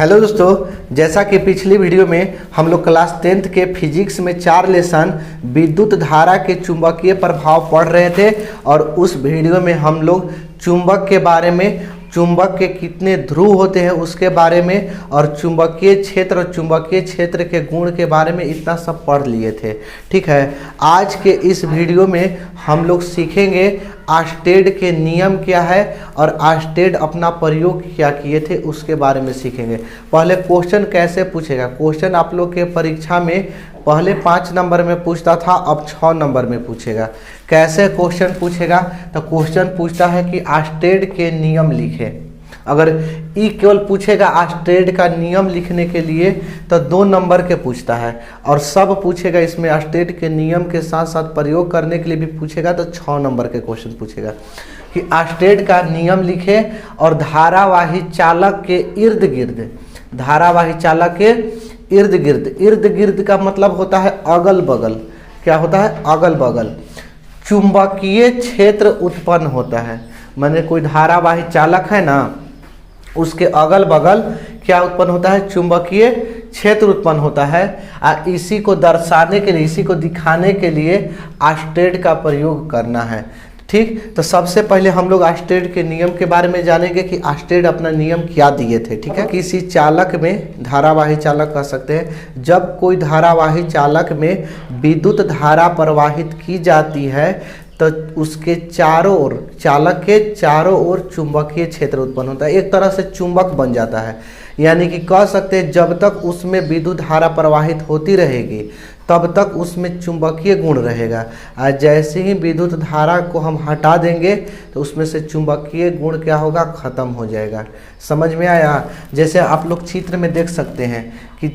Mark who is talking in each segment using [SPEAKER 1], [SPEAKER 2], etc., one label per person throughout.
[SPEAKER 1] Hello दोस्तों, जैसा कि पिछली वीडियो में हम लोग क्लास 10th के फिजिक्स में 4 लेसन विद्युत धारा के चुंबकीय प्रभाव पढ़ रहे थे और उस वीडियो में हम लोग चुंबक के बारे में, चुंबक के कितने ध्रुव होते हैं उसके बारे में और चुंबकीय क्षेत्र और चुंबकीय क्षेत्र के गुण के बारे में इतना सब पढ़ लिए थे। ठीक है, आज के इस वीडियो में हम लोग सीखेंगे आर्स्टेड के नियम क्या है और आर्स्टेड अपना प्रयोग क्या किए थे उसके बारे में सीखेंगे। पहले क्वेश्चन कैसे पूछेगा। क्वेश्चन आप लोग के परीक्षा में पहले 5 नंबर में पूछता था, अब 6 नंबर में पूछेगा। कैसे क्वेश्चन पूछेगा? तो क्वेश्चन पूछता है कि आर्स्टेड के नियम लिखे। अगर ई केवल पूछेगा आर्स्टेड का नियम लिखने के लिए तो 2 नंबर के पूछता है, और सब पूछेगा इसमें आर्स्टेड के नियम के साथ साथ प्रयोग करने के लिए भी पूछेगा तो 6 नंबर के क्वेश्चन पूछेगा कि आर्स्टेड का नियम लिखे और धारावाही चालक के इर्द गिर्द, धारावाही चालक के इर्द गिर्द, इर्द गिर्द का मतलब होता है अगल बगल। क्या होता है? अगल बगल चुंबकीय क्षेत्र उत्पन्न होता है। माने कोई धारावाही चालक है ना, उसके अगल बगल क्या उत्पन्न होता है? चुंबकीय क्षेत्र उत्पन्न होता है। इसी को दर्शाने के लिए, इसी को दिखाने के लिए आर्स्टेड का प्रयोग करना है। ठीक, तो सबसे पहले हम लोग आर्स्टेड के नियम के बारे में जानेंगे कि आर्स्टेड अपना नियम क्या दिए थे। ठीक है, किसी चालक में, धारावाही चालक कह सकते हैं, जब कोई धारावाही चालक में विद्युत धारा प्रवाहित की जाती है तो उसके चारों ओर, चालक के चारों ओर चुंबकीय क्षेत्र उत्पन्न होता है। एक तरह से चुंबक बन जाता है। यानी कि कह सकते हैं जब तक उसमें विद्युत धारा प्रवाहित होती रहेगी तब तक उसमें चुंबकीय गुण रहेगा, और जैसे ही विद्युत धारा को हम हटा देंगे तो उसमें से चुंबकीय गुण क्या होगा? खत्म हो जाएगा। समझ में आया? जैसे आप लोग चित्र में देख सकते हैं कि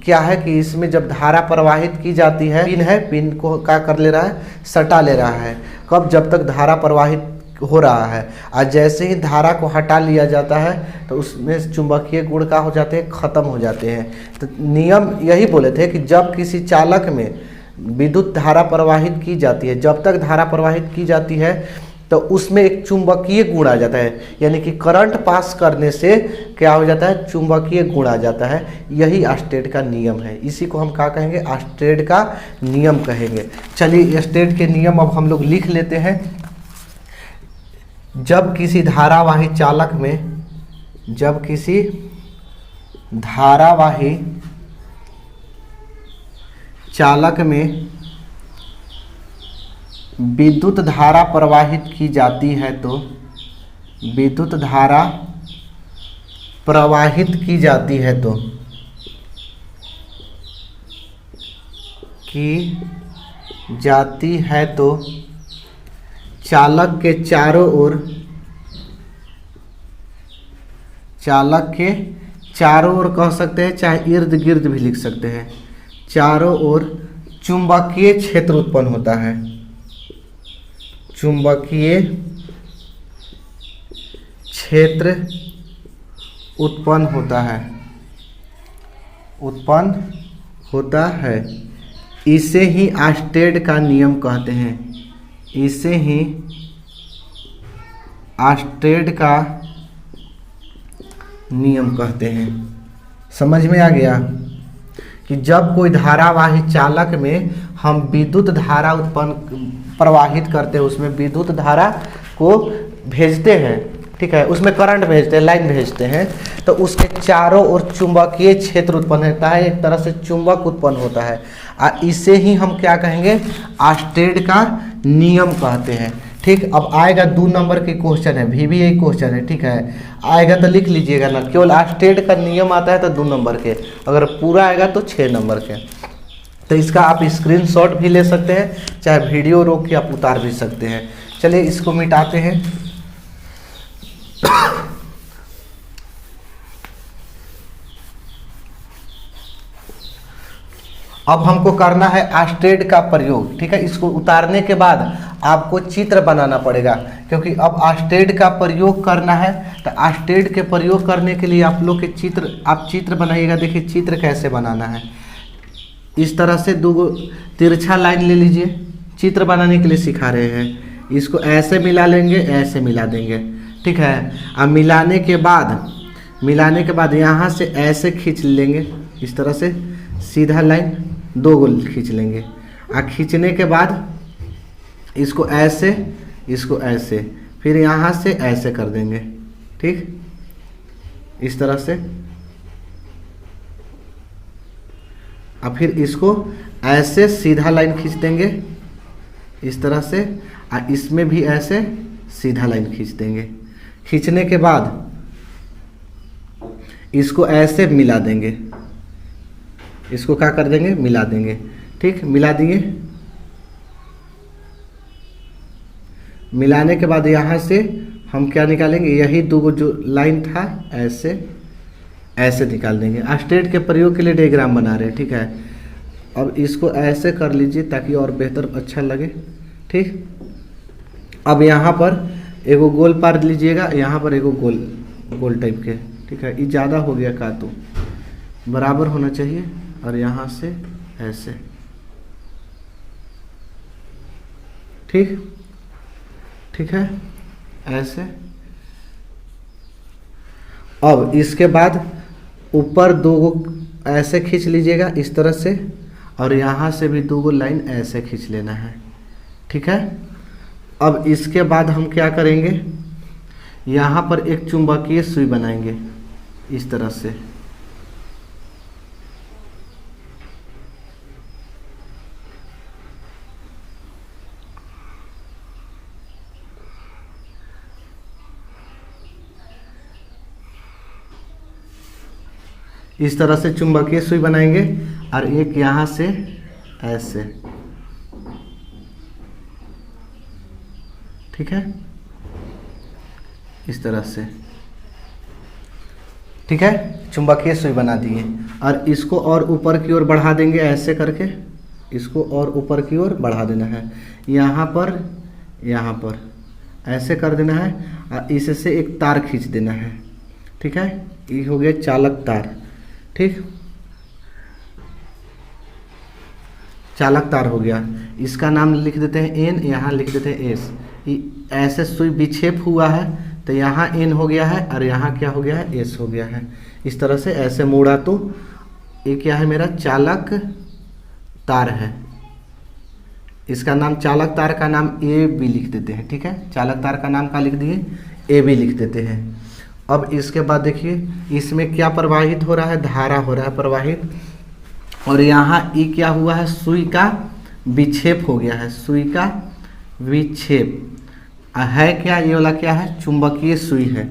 [SPEAKER 1] क्या है कि इसमें जब धारा प्रवाहित की जाती है, पिन है, पिन को क्या कर ले रहा है? सटा ले रहा है। कब? जब तक धारा प्रवाहित हो रहा है, और जैसे ही धारा को हटा लिया जाता है तो उसमें चुंबकीय गुण का हो जाते हैं, खत्म हो जाते हैं। तो नियम यही बोले थे कि जब किसी चालक में विद्युत धारा प्रवाहित की जाती है, जब तक धारा प्रवाहित की जाती है तो उसमें एक चुंबकीय गुण आ जाता है। यानी कि करंट पास करने से क्या हो जाता है? चुंबकीय गुण आ जाता है। यही आर्स्टेड का नियम है। इसी को हम क्या कहेंगे? आर्स्टेड का नियम कहेंगे। चलिए आर्स्टेड के नियम अब हम लोग लिख लेते हैं। जब किसी धारावाही चालक में, जब किसी धारावाही चालक में विद्युत धारा प्रवाहित की जाती है तो, विद्युत धारा प्रवाहित की जाती है तो, चालक के चारों ओर, चालक के चारों ओर कह सकते हैं, चाहे इर्द गिर्द भी लिख सकते हैं, चारों ओर चुंबकीय क्षेत्र उत्पन्न होता है। चुंबकीय क्षेत्र उत्पन्न होता है, उत्पन्न होता है। इसे ही आर्स्टेड का नियम कहते हैं। इसे ही आर्स्टेड का नियम कहते हैं। समझ में आ गया कि जब कोई धारावाही चालक में हम विद्युत धारा उत्पन्न प्रवाहित करते हैं, उसमें विद्युत धारा को भेजते हैं, ठीक है, उसमें करंट भेजते हैं, लाइन भेजते हैं, तो उसके चारों ओर चुंबकीय क्षेत्र उत्पन्न होता है। एक तरह से चुंबक उत्पन्न होता है। इसे ही हम क्या कहेंगे? आर्स्टेड का नियम कहते हैं। ठीक, अब आएगा 2 नंबर के क्वेश्चन है, भी यही क्वेश्चन है। ठीक है, आएगा तो लिख लीजिएगा ना। केवल आर्स्टेड का नियम आता है तो 2 नंबर के, अगर पूरा आएगा तो 6 नंबर के। तो इसका आप स्क्रीनशॉट भी ले सकते हैं, चाहे वीडियो रोक के आप उतार भी सकते हैं। चलिए इसको मिटाते हैं। अब हमको करना है आर्स्टेड का प्रयोग। ठीक है, इसको उतारने के बाद आपको चित्र बनाना पड़ेगा, क्योंकि अब आर्स्टेड का प्रयोग करना है। तो आर्स्टेड के प्रयोग करने के लिए आप लोग के चित्र, आप चित्र बनाइएगा। देखिए चित्र कैसे बनाना है। इस तरह से 2 तिरछा लाइन ले लीजिए। चित्र बनाने के लिए सिखा रहे हैं। इसको ऐसे मिला लेंगे, ऐसे मिला देंगे। ठीक है, अब मिलाने के बाद मिलाने के बाद यहाँ से ऐसे खींच लेंगे, इस तरह से सीधा लाइन 2 गोल खींच लेंगे। खींचने के बाद इसको ऐसे, इसको ऐसे, फिर यहाँ से ऐसे कर देंगे, ठीक, इस तरह से। अब फिर इसको ऐसे सीधा लाइन खींच देंगे इस तरह से, और इसमें भी ऐसे सीधा लाइन खींच देंगे। खींचने के बाद इसको ऐसे मिला देंगे, इसको क्या कर देंगे, मिला देंगे, ठीक, मिला दिए। मिलाने के बाद यहाँ से हम क्या निकालेंगे, यही 2 जो लाइन था ऐसे ऐसे निकाल देंगे। स्ट्रेट के प्रयोग के लिए डायग्राम बना रहे हैं, ठीक है। अब इसको ऐसे कर लीजिए ताकि और बेहतर अच्छा लगे, ठीक। अब यहाँ पर एगो गोल पार लीजिएगा, यहाँ पर एगो गोल गोल टाइप के, ठीक है। ये ज़्यादा हो गया का, तो बराबर होना चाहिए। और यहाँ से ऐसे, ठीक, ठीक है, ऐसे। अब इसके बाद ऊपर 2 ऐसे खींच लीजिएगा इस तरह से, और यहाँ से भी 2 लाइन ऐसे खींच लेना है, ठीक है। अब इसके बाद हम क्या करेंगे, यहाँ पर एक चुंबकीय सुई बनाएंगे इस तरह से, इस तरह से चुंबकीय सुई बनाएंगे। और एक यहाँ से ऐसे, ठीक है, इस तरह से, ठीक है। चुंबकीय सुई बना दिए। और इसको और ऊपर की ओर बढ़ा देंगे ऐसे करके, इसको और ऊपर की ओर बढ़ा देना है, यहाँ पर ऐसे कर देना है। और इससे एक तार खींच देना है, ठीक है। ये हो गया चालक तार, ठीक, चालक तार हो गया। इसका नाम लिख देते हैं एन, यहाँ लिख देते हैं एस। ऐसे सुई विक्षेप हुआ है तो यहाँ एन हो गया है और यहाँ क्या हो गया है, एस हो गया है। इस तरह से ऐसे मोड़ा तो ये क्या है, मेरा चालक तार है। इसका नाम, चालक तार का नाम ए बी लिख देते हैं, ठीक है। चालक तार का नाम क्या लिख दिए, ए बी लिख देते हैं। अब इसके बाद देखिए इसमें क्या प्रवाहित हो रहा है, धारा हो रहा है प्रवाहित। और यहाँ ये क्या हुआ है, सुई का विक्षेप हो गया है, सुई का विक्षेप है। क्या ये वाला क्या है, चुंबकीय सुई है।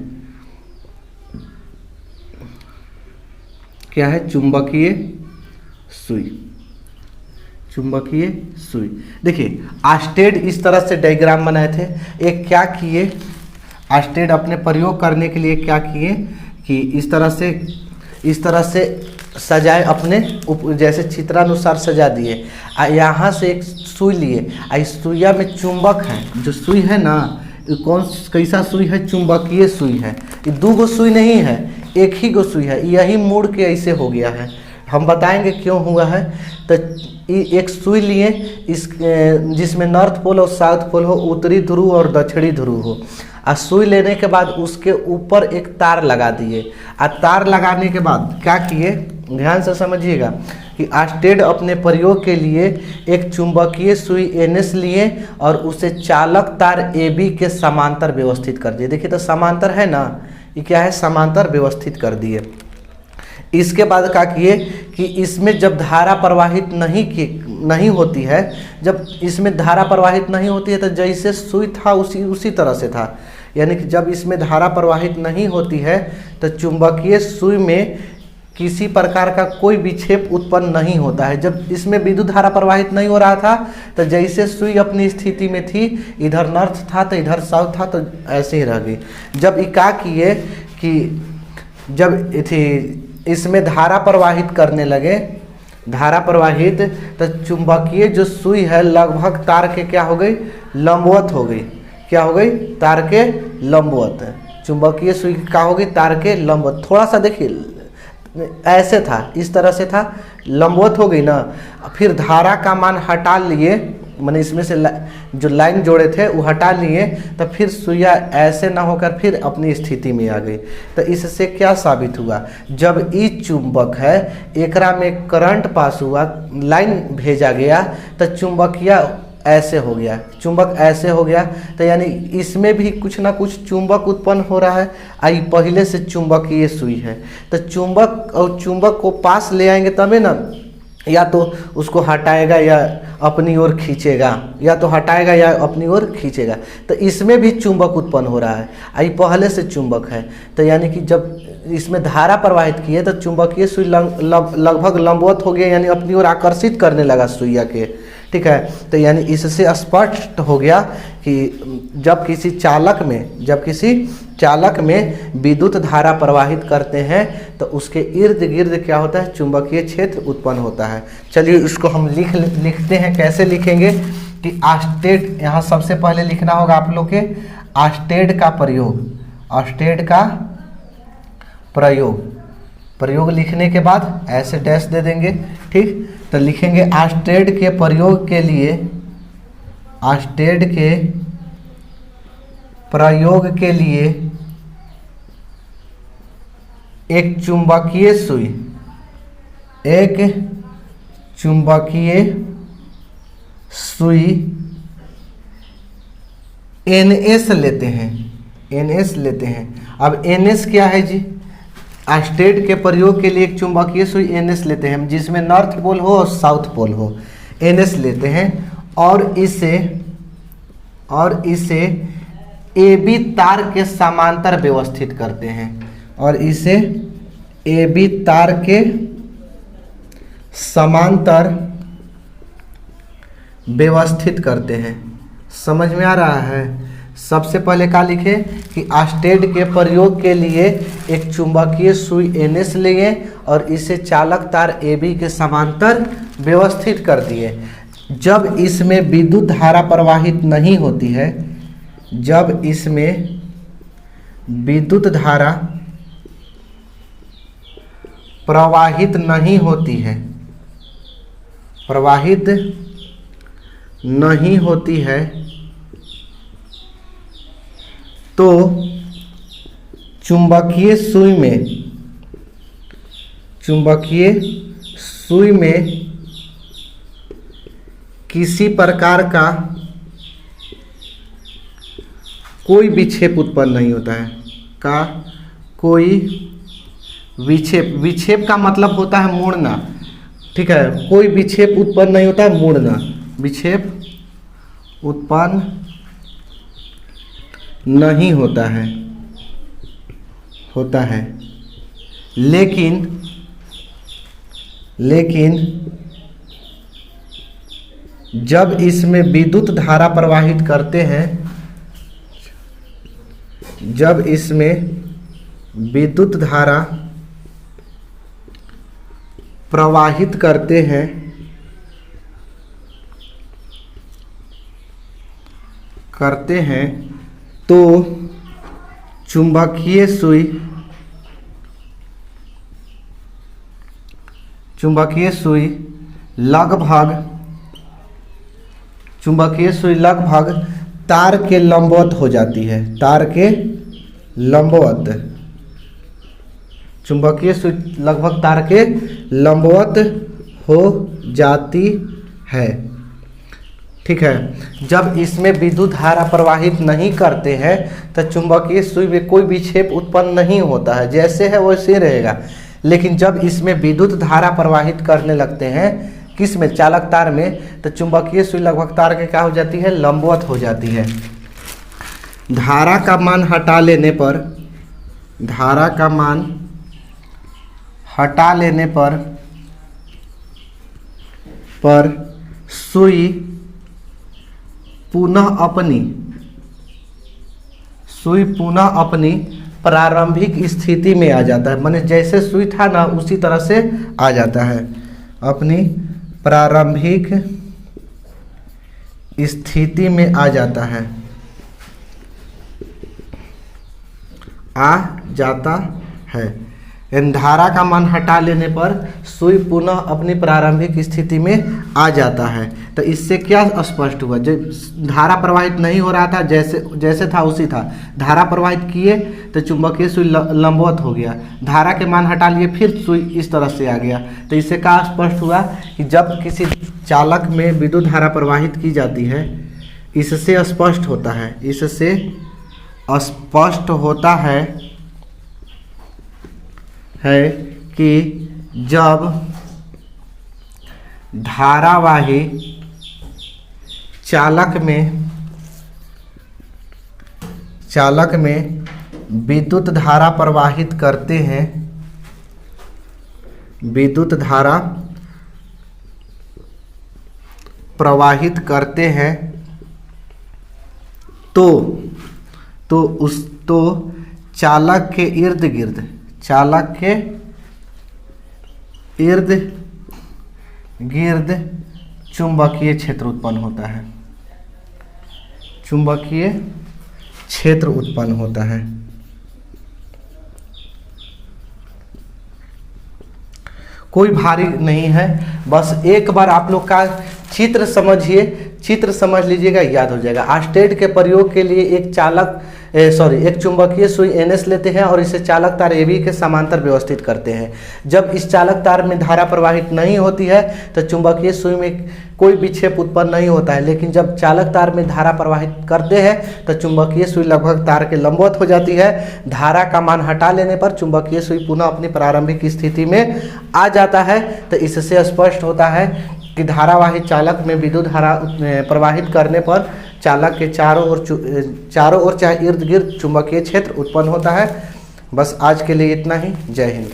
[SPEAKER 1] क्या है, चुंबकीय सुई, चुंबकीय सुई। देखिए आस्टेड इस तरह से डायग्राम बनाए थे। एक क्या किए, आस्टेड अपने प्रयोग करने के लिए क्या किए कि इस तरह से सजाए, अपने जैसे चित्रानुसार सजा दिए। यहाँ से एक सुई लिए, इस सुइया में चुंबक है। जो सुई है ना, कैसा सुई है, चुंबकीय सुई है। ये 2 गो सुई नहीं है, एक ही गो सुई है। यही मुड़ के ऐसे हो गया है, हम बताएंगे क्यों हुआ है। तो एक सुई लिए इस जिसमें नॉर्थ पोल और साउथ पोल हो, उत्तरी ध्रुव और दक्षिणी ध्रुव हो। और सुई लेने के बाद उसके ऊपर एक तार लगा दिए। और तार लगाने के बाद क्या किए, ध्यान से समझिएगा कि आस्टेड अपने प्रयोग के लिए एक चुंबकीय सुई एनएस लिए और उसे चालक तार एबी के समांतर व्यवस्थित कर दिए। देखिए तो समांतर है ना, ये क्या है, समांतर व्यवस्थित कर दिए। इसके बाद क्या किए कि इसमें जब धारा प्रवाहित नहीं होती है, जब इसमें धारा प्रवाहित नहीं होती है तो जैसे सुई था उसी तरह से था। यानी कि जब इसमें धारा प्रवाहित नहीं होती है तो चुंबकीय सुई में किसी प्रकार का कोई विक्षेप उत्पन्न नहीं होता है। जब इसमें विद्युत धारा प्रवाहित नहीं हो रहा था तो जैसे सुई अपनी स्थिति में थी, इधर नॉर्थ था तो इधर साउथ था, तो ऐसे ही रह गई। जब क्या किए कि जब इसमें धारा प्रवाहित करने लगे, धारा प्रवाहित, तो चुंबकीय जो सुई है लगभग तार के क्या हो गई, लंबवत हो गई। क्या हो गई, तार के लंबवत। चुंबकीय सुई क्या हो गई, तार के लंबवत। थोड़ा सा देखिए ऐसे था, इस तरह से था, लंबवत हो गई ना। फिर धारा का मान हटा लिए, मैंने इसमें से जो लाइन जोड़े थे वो हटा लिए, तो फिर सुइया ऐसे ना होकर फिर अपनी स्थिति में आ गई। तो इससे क्या साबित हुआ, जब ई चुंबक है एकरा में करंट पास हुआ, लाइन भेजा गया, तो चुंबकीय ऐसे हो गया, चुंबक ऐसे हो गया। तो यानी इसमें भी कुछ ना कुछ चुंबक उत्पन्न हो रहा है। आई पहले से चुंबकीय सुई है, तो चुंबक और चुंबक को पास ले आएंगे तभी ना, या तो उसको हटाएगा या अपनी ओर खींचेगा, या तो हटाएगा या अपनी ओर खींचेगा। तो इसमें भी चुंबक उत्पन्न हो रहा है, आई पहले से चुंबक है। तो यानी कि जब इसमें धारा प्रवाहित की है तो चुंबकीय सुई लगभग लंबवत हो गया, यानी अपनी ओर आकर्षित करने लगा सुइया के। ठीक है, तो यानी इससे स्पष्ट हो गया कि जब किसी चालक में विद्युत धारा प्रवाहित करते हैं तो उसके इर्द गिर्द क्या होता है, चुंबकीय क्षेत्र उत्पन्न होता है। चलिए इसको हम लिखते हैं। कैसे लिखेंगे कि आस्टेड, यहाँ सबसे पहले लिखना होगा आप लोग के आस्टेड का प्रयोग लिखने के बाद ऐसे डैश दे देंगे। ठीक, तो लिखेंगे आस्टेड के प्रयोग के लिए एक चुंबकीय सुई NS लेते हैं। अब NS क्या है जी, आस्टेड के प्रयोग के लिए एक चुंबकीय सुई NS लेते हैं, जिसमें नॉर्थ पोल हो और साउथ पोल हो। NS लेते हैं और इसे AB तार के समांतर व्यवस्थित करते हैं, और इसे AB तार के समांतर व्यवस्थित करते हैं। समझ में आ रहा है। सबसे पहले क्या लिखे कि आस्टेड के प्रयोग के लिए एक चुंबकीय सुई NS लिए और इसे चालक तार AB के समांतर व्यवस्थित कर दिए। जब इसमें विद्युत धारा प्रवाहित नहीं होती है, जब इसमें विद्युत धारा प्रवाहित नहीं होती है तो चुंबकीय सुई में किसी प्रकार का कोई विक्षेप उत्पन्न नहीं होता है। कोई विक्षेप का मतलब होता है मुड़ना। ठीक है, कोई विक्षेप उत्पन्न नहीं होता है, मुड़ना, विक्षेप उत्पन्न नहीं होता है। लेकिन जब इसमें विद्युत धारा प्रवाहित करते हैं, जब इसमें विद्युत धारा प्रवाहित करते हैं तो चुंबकीय सुई लगभग तार के लंबवत हो जाती है। चुंबकीय सुई लगभग तार के लंबवत हो जाती है। ठीक है, जब इसमें विद्युत धारा प्रवाहित नहीं करते हैं तो चुंबकीय सुई में कोई विक्षेप उत्पन्न नहीं होता है, जैसे है वैसे रहेगा। लेकिन जब इसमें विद्युत धारा प्रवाहित करने लगते हैं, किस में, चालक तार में, तो चुंबकीय सुई लगभग तार के क्या हो जाती है, लंबवत हो जाती है। धारा का मान हटा लेने पर सुई पुनः अपनी प्रारंभिक स्थिति में आ जाता है। माने जैसे सुई था ना उसी तरह से आ जाता है, अपनी प्रारंभिक स्थिति में आ जाता है। धारा का मान हटा लेने पर सुई पुनः अपनी प्रारंभिक स्थिति में आ जाता है। तो इससे क्या स्पष्ट हुआ, जो धारा प्रवाहित नहीं हो रहा था, जैसे था उसी था, धारा प्रवाहित किए तो चुंबकीय सुई लंबवत हो गया, धारा के मान हटा लिए फिर सुई इस तरह से आ गया। तो इससे क्या स्पष्ट हुआ कि जब किसी चालक में विद्युत धारा प्रवाहित की जाती है, इससे स्पष्ट होता है, इससे स्पष्ट होता है कि जब धारावाही चालक में विद्युत धारा प्रवाहित करते हैं, विद्युत धारा प्रवाहित करते हैं तो चालक के इर्द गिर्द चुंबकीय क्षेत्र उत्पन्न होता है, चुंबकीय क्षेत्र उत्पन्न होता है। कोई भारी नहीं है, बस एक बार आप लोग का चित्र समझिए, चित्र समझ लीजिएगा, याद हो जाएगा। आस्टेड के प्रयोग के लिए एक चुंबकीय सुई NS लेते हैं और इसे चालक तार AB के समांतर व्यवस्थित करते हैं। जब इस चालक तार में धारा प्रवाहित नहीं होती है तो चुंबकीय सुई में कोई विक्षेप उत्पन्न नहीं होता है, लेकिन जब चालक तार में धारा प्रवाहित करते हैं तो चुंबकीय सुई लगभग तार के लंबवत हो जाती है। धारा का मान हटा लेने पर चुंबकीय सुई पुनः अपनी प्रारंभिक स्थिति में आ जाता है। तो इससे स्पष्ट होता है कि धारावाही चालक में विद्युत धारा प्रवाहित करने पर चालक के चारों ओर चाहे इर्द गिर्द चुंबकीय क्षेत्र उत्पन्न होता है। बस आज के लिए इतना ही। जय हिंद।